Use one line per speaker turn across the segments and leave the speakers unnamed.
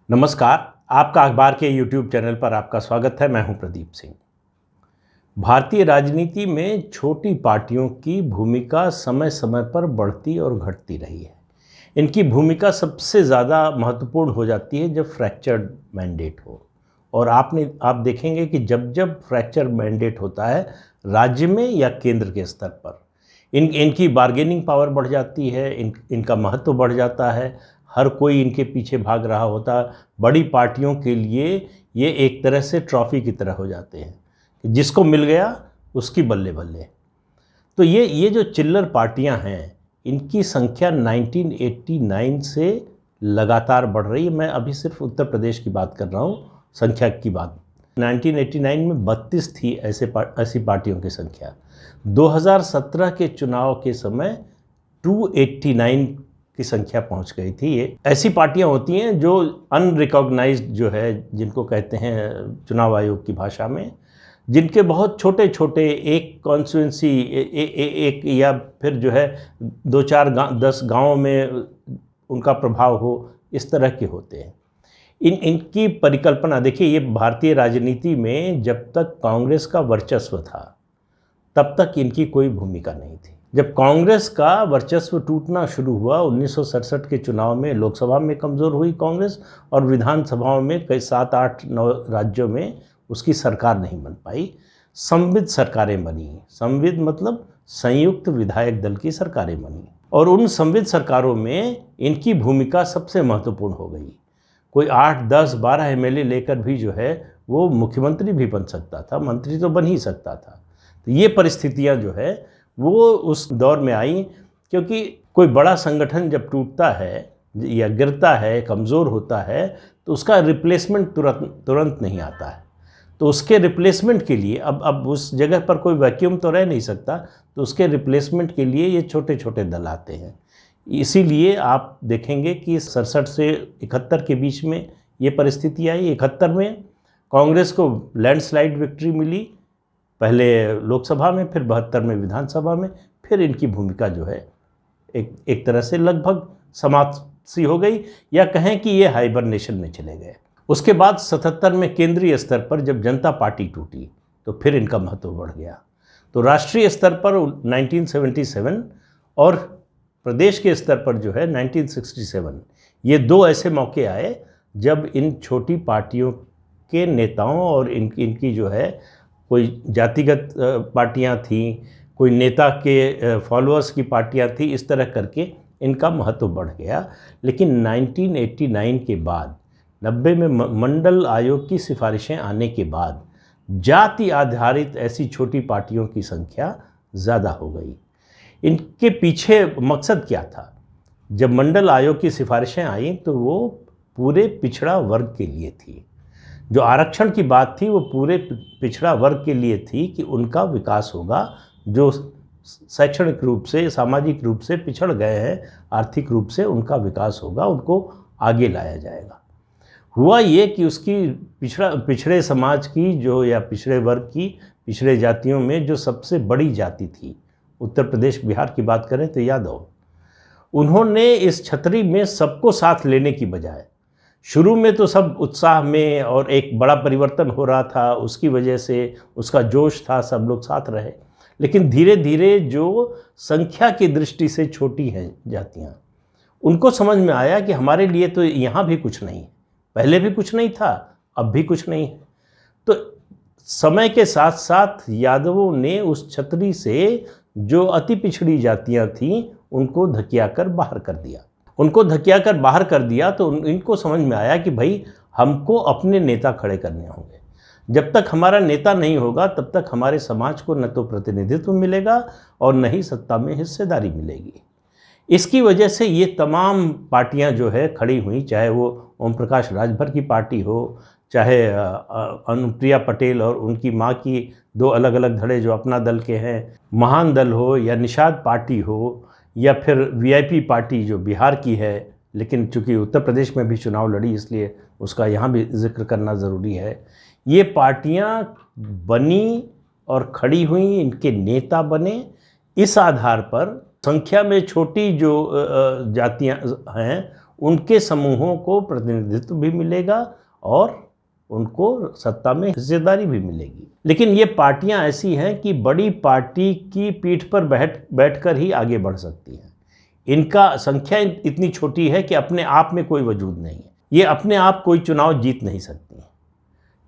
नमस्कार। आपका अखबार के YouTube चैनल पर आपका स्वागत है। मैं हूं प्रदीप सिंह। भारतीय राजनीति में छोटी पार्टियों की भूमिका समय समय पर बढ़ती और घटती रही है। इनकी भूमिका सबसे ज़्यादा महत्वपूर्ण हो जाती है जब फ्रैक्चर्ड मैंडेट हो। और आप देखेंगे कि जब जब फ्रैक्चर मैंडेट होता है राज्य में या केंद्र के स्तर पर, इनकी बार्गेनिंग पावर बढ़ जाती है, इनका महत्व बढ़ जाता है। हर कोई इनके पीछे भाग रहा होता। बड़ी पार्टियों के लिए ये एक तरह से ट्रॉफी की तरह हो जाते हैं कि जिसको मिल गया उसकी बल्ले बल्ले। तो ये जो चिल्लर पार्टियां हैं, इनकी संख्या 1989 से लगातार बढ़ रही है। मैं अभी सिर्फ उत्तर प्रदेश की बात कर रहा हूँ, संख्या की बात। 1989 में 32 थी ऐसी पार्टियों की संख्या। 2017 के चुनाव के समय 289 की संख्या पहुंच गई थी। ये ऐसी पार्टियां होती हैं जो अनरिकॉग्नाइज्ड जो है, जिनको कहते हैं चुनाव आयोग की भाषा में, जिनके बहुत छोटे छोटे एक कॉन्स्टिट्यूंसी एक या फिर जो है 2-4-10 गाँव में उनका प्रभाव हो, इस तरह के होते हैं। इनकी परिकल्पना देखिए, ये भारतीय राजनीति में जब तक कांग्रेस का वर्चस्व था तब तक इनकी कोई भूमिका नहीं थी। जब कांग्रेस का वर्चस्व टूटना शुरू हुआ 1967 के चुनाव में, लोकसभा में कमज़ोर हुई कांग्रेस और विधानसभाओं में कई 7-8-9 राज्यों में उसकी सरकार नहीं बन पाई। संविद सरकारें बनी। संविद मतलब संयुक्त विधायक दल की सरकारें बनी, और उन संविद सरकारों में इनकी भूमिका सबसे महत्वपूर्ण हो गई। कोई 8-10-12 एमएलए लेकर भी जो है वो मुख्यमंत्री भी बन सकता था, मंत्री तो बन ही सकता था। तो ये परिस्थितियां जो है वो उस दौर में आई, क्योंकि कोई बड़ा संगठन जब टूटता है या गिरता है, कमज़ोर होता है, तो उसका रिप्लेसमेंट तुरंत नहीं आता है। तो उसके रिप्लेसमेंट के लिए अब उस जगह पर कोई वैक्यूम तो रह नहीं सकता, तो उसके रिप्लेसमेंट के लिए ये छोटे छोटे दल आते हैं। इसीलिए आप देखेंगे कि 67 से 71 के बीच में ये परिस्थिति आई। 71 में कांग्रेस को लैंडस्लाइड विक्ट्री मिली, पहले लोकसभा में, फिर 72 में विधानसभा में। फिर इनकी भूमिका जो है एक तरह से लगभग समाप्त सी हो गई, या कहें कि ये हाइबरनेशन में चले गए। उसके बाद 77 में केंद्रीय स्तर पर जब जनता पार्टी टूटी तो फिर इनका महत्व बढ़ गया। तो राष्ट्रीय स्तर पर 1977 और प्रदेश के स्तर पर जो है 1967, ये दो ऐसे मौके आए जब इन छोटी पार्टियों के नेताओं और इनकी जो है कोई जातिगत पार्टियां थीं, कोई नेता के फॉलोअर्स की पार्टियां थी, इस तरह करके इनका महत्व बढ़ गया। लेकिन 1989 के बाद, 90 में मंडल आयोग की सिफारिशें आने के बाद जाति आधारित ऐसी छोटी पार्टियों की संख्या ज़्यादा हो गई। इनके पीछे मकसद क्या था? जब मंडल आयोग की सिफारिशें आई तो वो पूरे पिछड़ा वर्ग के लिए थी। जो आरक्षण की बात थी वो पूरे पिछड़ा वर्ग के लिए थी कि उनका विकास होगा। जो शैक्षणिक रूप से, सामाजिक रूप से पिछड़ गए हैं, आर्थिक रूप से उनका विकास होगा, उनको आगे लाया जाएगा। हुआ ये कि उसकी पिछड़े समाज की जो, या पिछड़े वर्ग की, पिछड़े जातियों में जो सबसे बड़ी जाति थी, उत्तर प्रदेश बिहार की बात करें तो यादव, उन्होंने इस छतरी में सबको साथ लेने की बजाय, शुरू में तो सब उत्साह में और एक बड़ा परिवर्तन हो रहा था, उसकी वजह से उसका जोश था, सब लोग साथ रहे। लेकिन धीरे धीरे जो संख्या की दृष्टि से छोटी हैं जातियाँ, उनको समझ में आया कि हमारे लिए तो यहाँ भी कुछ नहीं है, पहले भी कुछ नहीं था, अब भी कुछ नहीं है। तो समय के साथ साथ यादवों ने उस छतरी से जो अति पिछड़ी जातियाँ थीं उनको धकिया कर बाहर कर दिया। तो इनको समझ में आया कि भाई हमको अपने नेता खड़े करने होंगे। जब तक हमारा नेता नहीं होगा तब तक हमारे समाज को न तो प्रतिनिधित्व मिलेगा और न ही सत्ता में हिस्सेदारी मिलेगी। इसकी वजह से ये तमाम पार्टियां जो है खड़ी हुई, चाहे वो ओम प्रकाश राजभर की पार्टी हो, चाहे अनुप्रिया पटेल और उनकी माँ की दो अलग अलग धड़े जो अपना दल के हैं, महान दल हो, या निषाद पार्टी हो, या फिर वीआईपी पार्टी जो बिहार की है, लेकिन चूंकि उत्तर प्रदेश में भी चुनाव लड़ी इसलिए उसका यहाँ भी जिक्र करना ज़रूरी है। ये पार्टियाँ बनी और खड़ी हुई, इनके नेता बने। इस आधार पर संख्या में छोटी जो जातियाँ हैं उनके समूहों को प्रतिनिधित्व भी मिलेगा और उनको सत्ता में हिस्सेदारी भी मिलेगी। लेकिन ये पार्टियां ऐसी हैं कि बड़ी पार्टी की पीठ पर बैठकर ही आगे बढ़ सकती हैं। इनका संख्या इतनी छोटी है कि अपने आप में कोई वजूद नहीं है। ये अपने आप कोई चुनाव जीत नहीं सकती।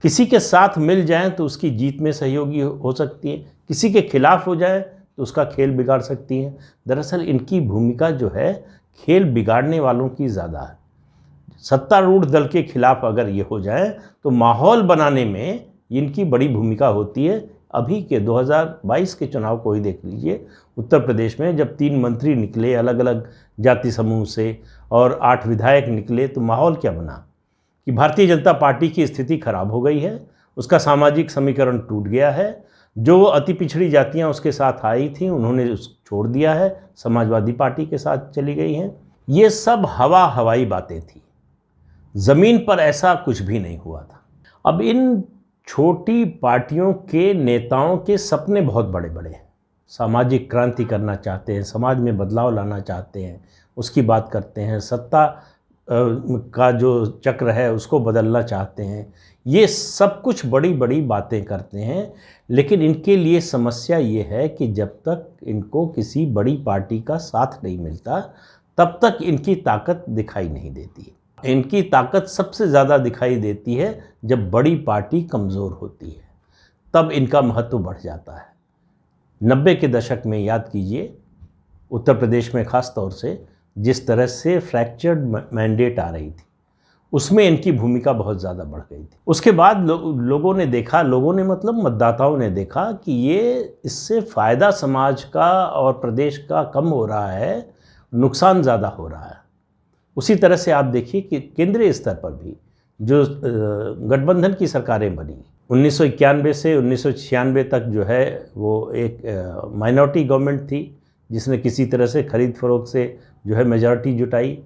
किसी के साथ मिल जाएं तो उसकी जीत में सहयोगी हो सकती है, किसी के खिलाफ हो जाए तो उसका खेल बिगाड़ सकती हैं। दरअसल इनकी भूमिका जो है खेल बिगाड़ने वालों की ज़्यादा है। सत्तारूढ़ दल के खिलाफ अगर ये हो जाए तो माहौल बनाने में इनकी बड़ी भूमिका होती है। अभी के 2022 के चुनाव को ही देख लीजिए, उत्तर प्रदेश में जब 3 मंत्री निकले अलग अलग जाति समूह से और 8 विधायक निकले, तो माहौल क्या बना कि भारतीय जनता पार्टी की स्थिति खराब हो गई है, उसका सामाजिक समीकरण टूट गया है। जो अति पिछड़ी जातियां उसके साथ आई थीं उन्होंने छोड़ दिया है, समाजवादी पार्टी के साथ चली गई हैं। ये सब हवाई बातें थी, ज़मीन पर ऐसा कुछ भी नहीं हुआ था। अब इन छोटी पार्टियों के नेताओं के सपने बहुत बड़े बड़े हैं। सामाजिक क्रांति करना चाहते हैं, समाज में बदलाव लाना चाहते हैं, उसकी बात करते हैं, सत्ता का जो चक्र है उसको बदलना चाहते हैं। ये सब कुछ बड़ी बड़ी बातें करते हैं। लेकिन इनके लिए समस्या ये है कि जब तक इनको किसी बड़ी पार्टी का साथ नहीं मिलता तब तक इनकी ताकत दिखाई नहीं देती। इनकी ताकत सबसे ज़्यादा दिखाई देती है जब बड़ी पार्टी कमज़ोर होती है, तब इनका महत्व बढ़ जाता है। 90 के दशक में याद कीजिए, उत्तर प्रदेश में ख़ास तौर से जिस तरह से फ्रैक्चर्ड मैंडेट आ रही थी, उसमें इनकी भूमिका बहुत ज़्यादा बढ़ गई थी। उसके बाद लोगों ने देखा, लोगों ने मतलब मतदाताओं ने देखा कि ये इससे फ़ायदा समाज का और प्रदेश का कम हो रहा है, नुकसान ज़्यादा हो रहा है। उसी तरह से आप देखिए कि केंद्रीय स्तर पर भी जो गठबंधन की सरकारें बनी 1991 से 1996 तक, जो है वो एक माइनॉरिटी गवर्नमेंट थी जिसने किसी तरह से खरीद फरोख्त से जो है मेजॉरिटी जुटाई।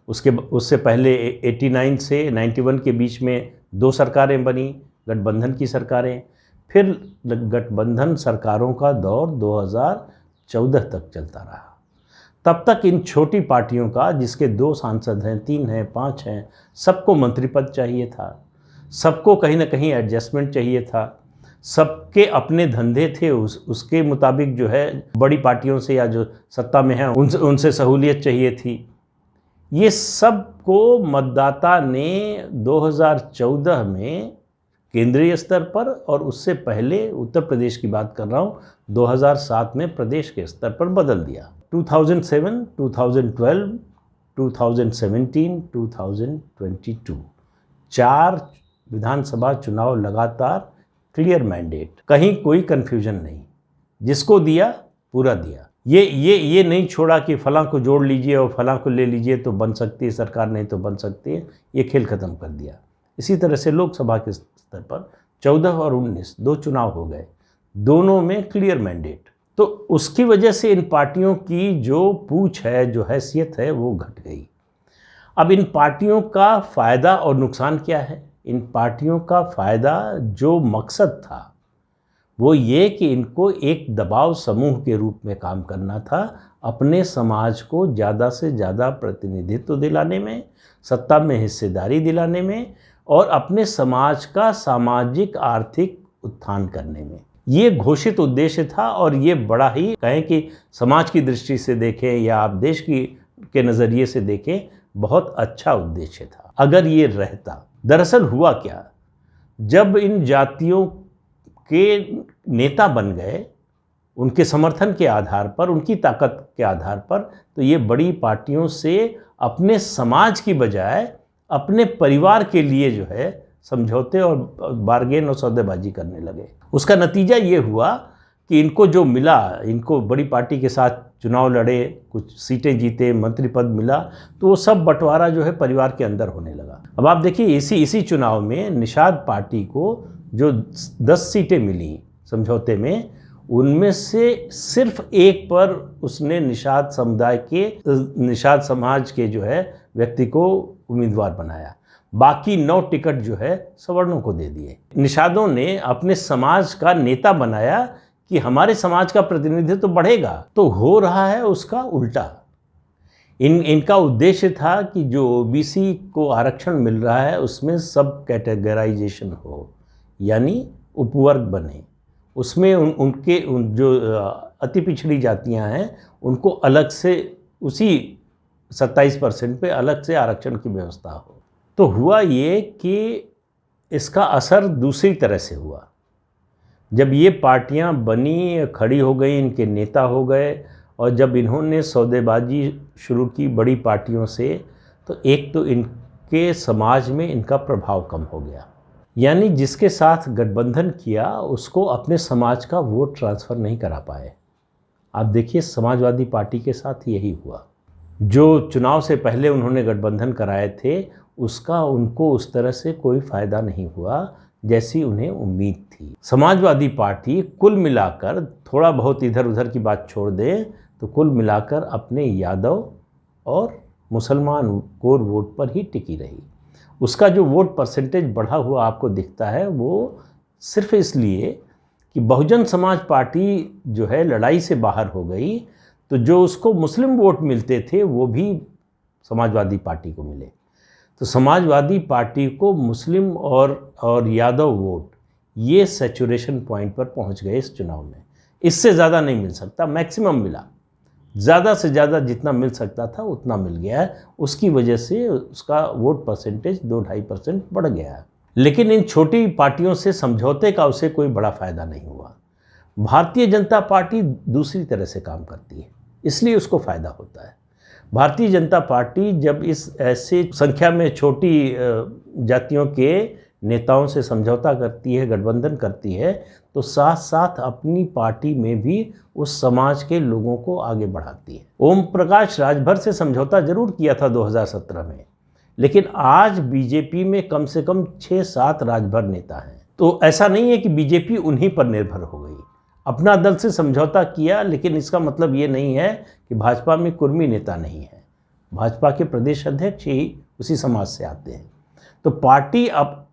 उससे पहले 89 से 91 के बीच में 2 सरकारें बनी, गठबंधन की सरकारें। फिर गठबंधन सरकारों का दौर 2014 तक चलता रहा। तब तक इन छोटी पार्टियों का, जिसके 2 सांसद हैं, 3 हैं, 5 हैं, सबको मंत्री पद चाहिए था, सबको कहीं ना कहीं एडजस्टमेंट चाहिए था, सबके अपने धंधे थे, उसके मुताबिक जो है बड़ी पार्टियों से या जो सत्ता में हैं उनसे सहूलियत चाहिए थी। ये सब को मतदाता ने 2014 में केंद्रीय स्तर पर, और उससे पहले उत्तर प्रदेश की बात कर रहा हूँ, 2007 में प्रदेश के स्तर पर बदल दिया। 2007, 2012, 2017, 2022 4 विधानसभा चुनाव लगातार क्लियर मैंडेट, कहीं कोई कन्फ्यूजन नहीं, जिसको दिया पूरा दिया। ये नहीं छोड़ा कि फलां को जोड़ लीजिए और फलां को ले लीजिए तो बन सकती है सरकार, नहीं तो बन सकती है। ये खेल ख़त्म कर दिया। इसी तरह से लोकसभा के स्तर पर 14 और 19 2 चुनाव हो गए, दोनों में क्लियर मैंडेट। तो उसकी वजह से इन पार्टियों की जो पूछ है, जो हैसियत है, वो घट गई। अब इन पार्टियों का फ़ायदा और नुकसान क्या है? इन पार्टियों का फ़ायदा, जो मकसद था वो ये कि इनको एक दबाव समूह के रूप में काम करना था, अपने समाज को ज़्यादा से ज़्यादा प्रतिनिधित्व दिलाने में, सत्ता में हिस्सेदारी दिलाने में और अपने समाज का सामाजिक आर्थिक उत्थान करने में। ये घोषित उद्देश्य था और ये बड़ा ही, कहें कि समाज की दृष्टि से देखें या आप देश के नज़रिए से देखें, बहुत अच्छा उद्देश्य था अगर ये रहता। दरअसल हुआ क्या, जब इन जातियों के नेता बन गए, उनके समर्थन के आधार पर, उनकी ताकत के आधार पर, तो ये बड़ी पार्टियों से अपने समाज की बजाय अपने परिवार के लिए जो है समझौते और बार्गेन और सौदेबाजी करने लगे। उसका नतीजा ये हुआ कि इनको जो मिला, इनको बड़ी पार्टी के साथ चुनाव लड़े, कुछ सीटें जीते, मंत्री पद मिला, तो वो सब बंटवारा जो है परिवार के अंदर होने लगा। अब आप देखिए, इसी चुनाव में निषाद पार्टी को जो 10 सीटें मिली समझौते में, उनमें से सिर्फ 1 पर उसने निषाद समाज के जो है व्यक्ति को उम्मीदवार बनाया। बाकी 9 टिकट जो है सवर्णों को दे दिए। निषादों ने अपने समाज का नेता बनाया कि हमारे समाज का प्रतिनिधित्व तो बढ़ेगा, तो हो रहा है उसका उल्टा। इनका उद्देश्य था कि जो ओबीसी को आरक्षण मिल रहा है उसमें सब कैटेगराइजेशन हो, यानी उपवर्ग बने, उसमें जो अति पिछड़ी जातियां हैं उनको अलग से उसी 27% पे अलग से आरक्षण की व्यवस्था हो। तो हुआ ये कि इसका असर दूसरी तरह से हुआ। जब ये पार्टियां बनी, खड़ी हो गई, इनके नेता हो गए, और जब इन्होंने सौदेबाजी शुरू की बड़ी पार्टियों से, तो एक तो इनके समाज में इनका प्रभाव कम हो गया, यानी जिसके साथ गठबंधन किया उसको अपने समाज का वोट ट्रांसफ़र नहीं करा पाए। आप देखिए समाजवादी पार्टी के साथ यही हुआ। जो चुनाव से पहले उन्होंने गठबंधन कराए थे उसका उनको उस तरह से कोई फ़ायदा नहीं हुआ जैसी उन्हें उम्मीद थी। समाजवादी पार्टी कुल मिलाकर, थोड़ा बहुत इधर उधर की बात छोड़ दें तो कुल मिलाकर अपने यादव और मुसलमान कोर वोट पर ही टिकी रही। उसका जो वोट परसेंटेज बढ़ा हुआ आपको दिखता है वो सिर्फ इसलिए कि बहुजन समाज पार्टी जो है लड़ाई से बाहर हो गई, तो जो उसको मुस्लिम वोट मिलते थे वो भी समाजवादी पार्टी को मिले। तो समाजवादी पार्टी को मुस्लिम और यादव वोट ये सैचुरेशन पॉइंट पर पहुंच गए इस चुनाव में। इससे ज़्यादा नहीं मिल सकता, मैक्सिमम मिला, ज़्यादा से ज़्यादा जितना मिल सकता था उतना मिल गया है। उसकी वजह से उसका वोट परसेंटेज 2-2.5% बढ़ गया है। लेकिन इन छोटी पार्टियों से समझौते का उसे कोई बड़ा फ़ायदा नहीं हुआ। भारतीय जनता पार्टी दूसरी तरह से काम करती है, इसलिए उसको फ़ायदा होता है। भारतीय जनता पार्टी जब इस ऐसे संख्या में छोटी जातियों के नेताओं से समझौता करती है, गठबंधन करती है, तो साथ साथ अपनी पार्टी में भी उस समाज के लोगों को आगे बढ़ाती है। ओम प्रकाश राजभर से समझौता जरूर किया था 2017 में, लेकिन आज बीजेपी में कम से कम 6-7 राजभर नेता हैं। तो ऐसा नहीं है कि बीजेपी उन्हीं पर निर्भर हो गई। अपना दल से समझौता किया, लेकिन इसका मतलब ये नहीं है कि भाजपा में कुर्मी नेता नहीं है। भाजपा के प्रदेश अध्यक्ष ही उसी समाज से आते हैं। तो पार्टी अब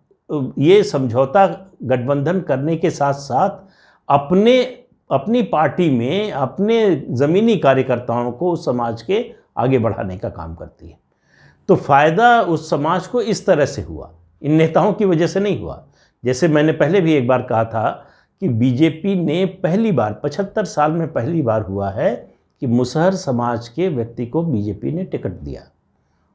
ये समझौता गठबंधन करने के साथ साथ अपनी पार्टी में अपने ज़मीनी कार्यकर्ताओं को उस समाज के आगे बढ़ाने का काम करती है। तो फ़ायदा उस समाज को इस तरह से हुआ, इन नेताओं की वजह से नहीं हुआ। जैसे मैंने पहले भी एक बार कहा था कि बीजेपी ने पहली बार 75 साल में पहली बार हुआ है कि मुसहर समाज के व्यक्ति को बीजेपी ने टिकट दिया।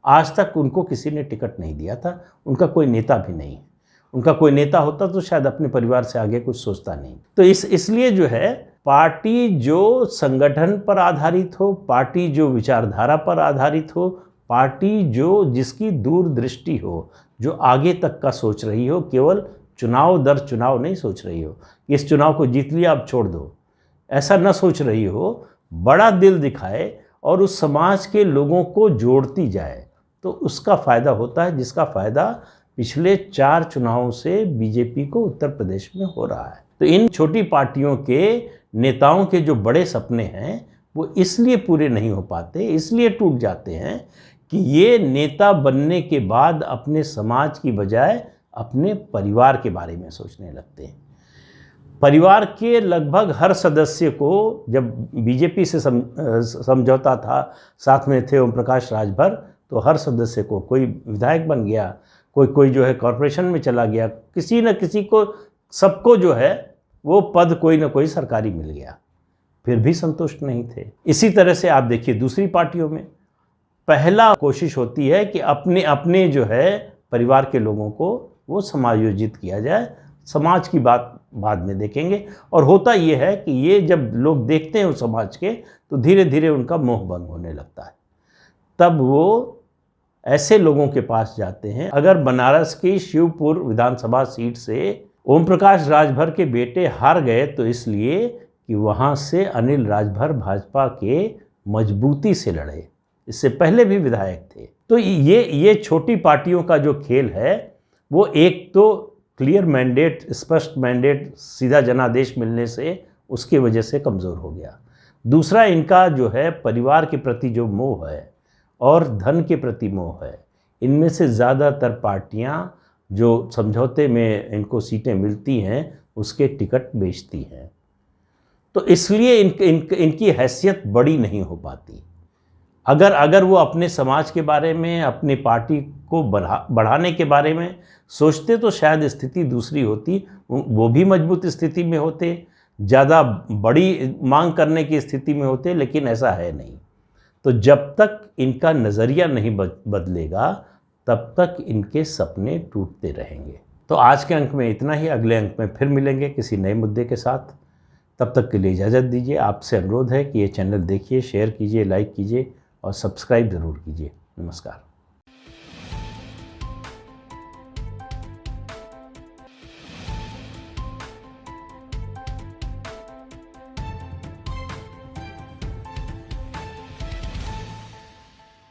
आज तक उनको किसी ने टिकट नहीं दिया था, उनका कोई नेता भी नहीं है। उनका कोई नेता होता तो शायद अपने परिवार से आगे कुछ सोचता नहीं। तो इसलिए जो है पार्टी जो संगठन पर आधारित हो, पार्टी जो विचारधारा पर आधारित हो, पार्टी जो जिसकी दूरदृष्टि हो, जो आगे तक का सोच रही हो, केवल चुनाव दर चुनाव नहीं सोच रही हो, इस चुनाव को जीत लिया अब छोड़ दो, ऐसा न सोच रही हो, बड़ा दिल दिखाए और उस समाज के लोगों को जोड़ती जाए, तो उसका फ़ायदा होता है, जिसका फ़ायदा पिछले 4 चुनावों से बीजेपी को उत्तर प्रदेश में हो रहा है। तो इन छोटी पार्टियों के नेताओं के जो बड़े सपने हैं वो इसलिए पूरे नहीं हो पाते, इसलिए टूट जाते हैं कि ये नेता बनने के बाद अपने समाज की बजाय अपने परिवार के बारे में सोचने लगते हैं। परिवार के लगभग हर सदस्य को, जब बीजेपी से समझौता था, साथ में थे ओम प्रकाश राजभर, तो हर सदस्य को, कोई विधायक बन गया, कोई जो है कॉरपोरेशन में चला गया, किसी न किसी को, सबको जो है वो पद कोई ना कोई सरकारी मिल गया, फिर भी संतुष्ट नहीं थे। इसी तरह से आप देखिए दूसरी पार्टियों में पहला कोशिश होती है कि अपने जो है परिवार के लोगों को वो समायोजित किया जाए, समाज की बात बाद में देखेंगे। और होता ये है कि ये जब लोग देखते हैं उस समाज के, तो धीरे धीरे उनका मोह भंग होने लगता है। तब वो ऐसे लोगों के पास जाते हैं। अगर बनारस की शिवपुर विधानसभा सीट से ओम प्रकाश राजभर के बेटे हार गए तो इसलिए कि वहाँ से अनिल राजभर भाजपा के मजबूती से लड़े, इससे पहले भी विधायक थे। तो ये छोटी पार्टियों का जो खेल है वो एक तो क्लियर मैंडेट, स्पष्ट मैंडेट, सीधा जनादेश मिलने से उसकी वजह से कमज़ोर हो गया। दूसरा, इनका जो है परिवार के प्रति जो मोह है और धन के प्रति मोह है, इनमें से ज़्यादातर पार्टियां जो समझौते में इनको सीटें मिलती हैं उसके टिकट बेचती हैं। तो इसलिए इनकी हैसियत बड़ी नहीं हो पाती। अगर अगर वो अपने समाज के बारे में, अपनी पार्टी को बढ़ाने के बारे में सोचते तो शायद स्थिति दूसरी होती, वो भी मजबूत स्थिति में होते, ज़्यादा बड़ी मांग करने की स्थिति में होते, लेकिन ऐसा है नहीं। तो जब तक इनका नज़रिया नहीं बदलेगा तब तक इनके सपने टूटते रहेंगे। तो आज के अंक में इतना ही, अगले अंक में फिर मिलेंगे किसी नए मुद्दे के साथ। तब तक के लिए इजाज़त दीजिए। आपसे अनुरोध है कि ये चैनल देखिए, शेयर कीजिए, लाइक कीजिए और सब्सक्राइब ज़रूर कीजिए। नमस्कार।